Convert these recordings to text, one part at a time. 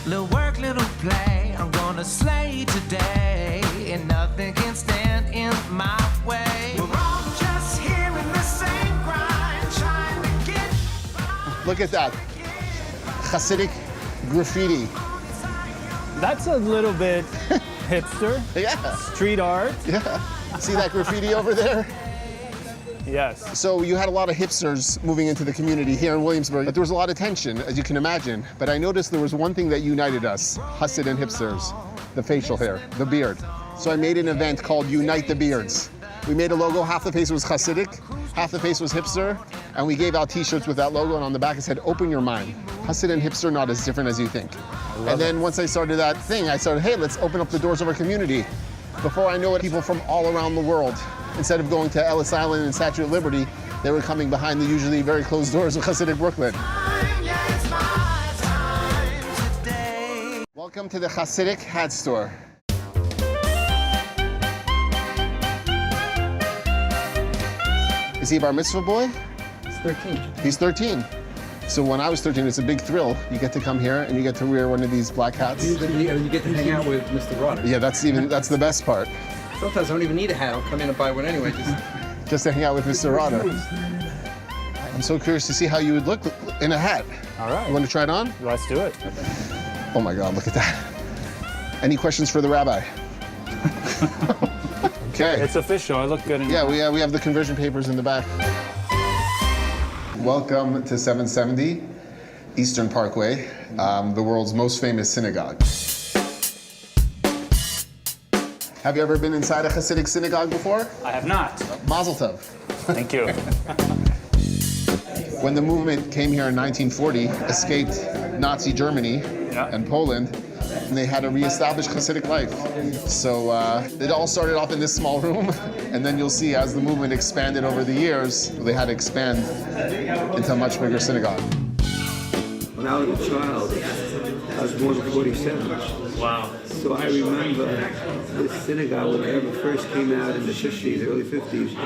Little work, little play, I'm gonna slay today, and nothing can stand in my way. We're all just here in the same grind, trying to get by. Look at that. Hasidic graffiti. That's a little bit hipster. Yeah. Street art. Yeah. See that graffiti over there? Yes. So you had a lot of hipsters moving into the community here in Williamsburg, but there was a lot of tension, as you can imagine. But I noticed there was one thing that united us, Hasid and hipsters, the facial hair, the beard. So I made an event called Unite the Beards. We made a logo, half the face was Hasidic, half the face was hipster, and we gave out t-shirts with that logo, and on the back it said, open your mind. Hasid and hipster, not as different as you think. And then once I started that thing, I started, hey, let's open up the doors of our community. Before I know it, people from all around the world, instead of going to Ellis Island and Statue of Liberty, they were coming behind the usually very closed doors of Hasidic Brooklyn. Welcome to the Hasidic hat store. Is he a bar mitzvah boy? He's 13. He's 13. So when I was 13, it's a big thrill. You get to come here and you get to wear one of these black hats. You get to hang out with Mr. Rodder. Yeah, that's the best part. Sometimes I don't even need a hat. I'll come in and buy one anyway. Just to hang out with Mr. Rodder. I'm so curious to see how you would look in a hat. All right. You want to try it on? Let's do it. Oh my God, look at that. Any questions for the rabbi? Okay. It's official. I look good in Yeah, we have the conversion papers in the back. Welcome to 770 Eastern Parkway, the world's most famous synagogue. Have you ever been inside a Hasidic synagogue before? I have not. Mazel tov. Thank you. When the movement came here in 1940, escaped Nazi Germany and Poland, and they had to reestablish Hasidic life. So it all started off in this small room, and then you'll see as the movement expanded over the years, they had to expand into a much bigger synagogue. When I was a child, I was born in 47. Wow. So I remember this synagogue when it ever first came out in the 50s, early 50s. I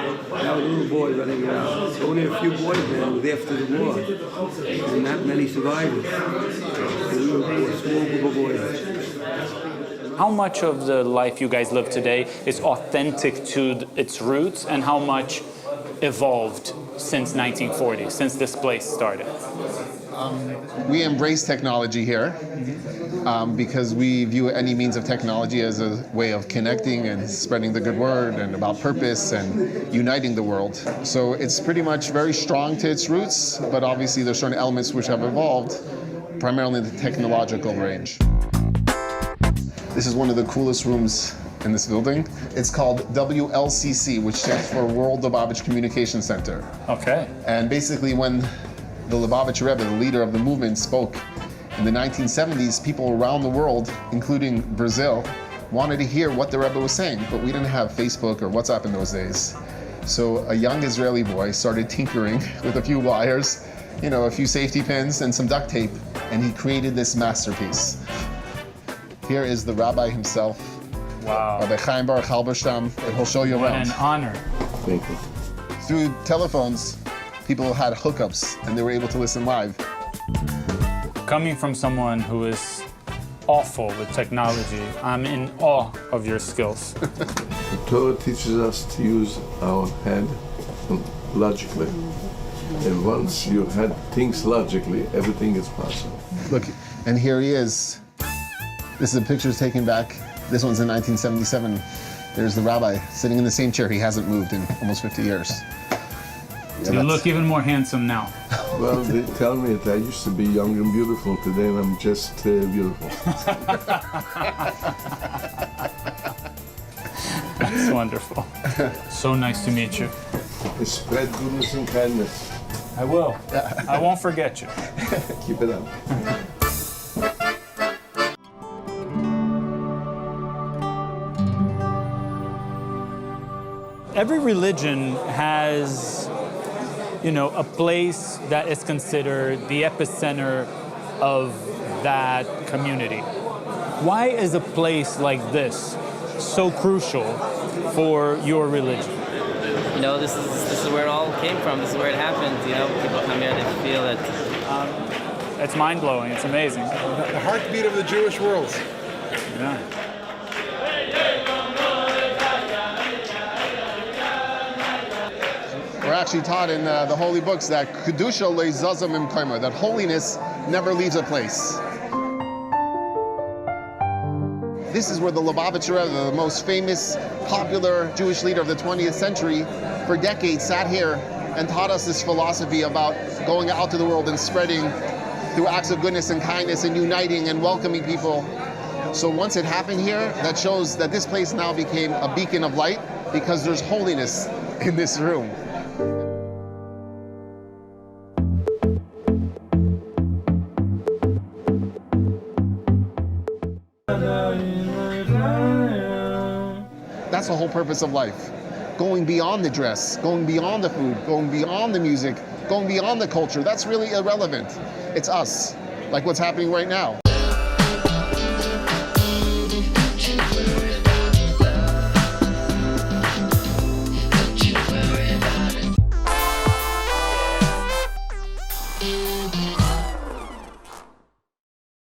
was a little boy running around. Only a few boys then was after the war, and not many survivors. So we were a small group of boys. How much of the life you guys live today is authentic to its roots, and how much evolved since 1940, since this place started? We embrace technology here because we view any means of technology as a way of connecting and spreading the good word and about purpose and uniting the world. So it's pretty much very strong to its roots, but obviously there's certain elements which have evolved, primarily in the technological range. This is one of the coolest rooms in this building. It's called WLCC, which stands for World Lubavitch Communication Center. Okay. And basically when the Lubavitch Rebbe, the leader of the movement, spoke in the 1970s, people around the world, including Brazil, wanted to hear what the Rebbe was saying, but we didn't have Facebook or WhatsApp in those days. So a young Israeli boy started tinkering with a few wires, a few safety pins and some duct tape, and he created this masterpiece. Here is the rabbi himself, Wow. Rabbi Chaim Baruch Halberstam, and he'll show you What around. an honor. Thank you. Through telephones, people had hookups and they were able to listen live. Coming from someone who is awful with technology, I'm in awe of your skills. The Torah teaches us to use our head logically. And once you had things logically, everything is possible. Look, and here he is. This is a picture taken back. This one's in 1977. There's the rabbi sitting in the same chair. He hasn't moved in almost 50 years. You look even more handsome now. Well, they tell me that I used to be young and beautiful. Today I'm just beautiful. That's wonderful. So nice to meet you. Spread goodness and kindness. I will. I won't forget you. Keep it up. Every religion has, a place that is considered the epicenter of that community. Why is a place like this so crucial for your religion? This is where it all came from. This is where it happened. People come here, they feel that. It's mind-blowing. It's amazing. The heartbeat of the Jewish world. Yeah. We're actually taught in the holy books that kedusha le'zazam imkaima, that holiness never leaves a place. This is where the Lubavitcher Rebbe, the most famous, popular Jewish leader of the 20th century, for decades sat here and taught us this philosophy about going out to the world and spreading through acts of goodness and kindness and uniting and welcoming people. So once it happened here, that shows that this place now became a beacon of light because there's holiness in this room. That's the whole purpose of life. Going beyond the dress, going beyond the food, going beyond the music, going beyond the culture. That's really irrelevant. It's us, like what's happening right now.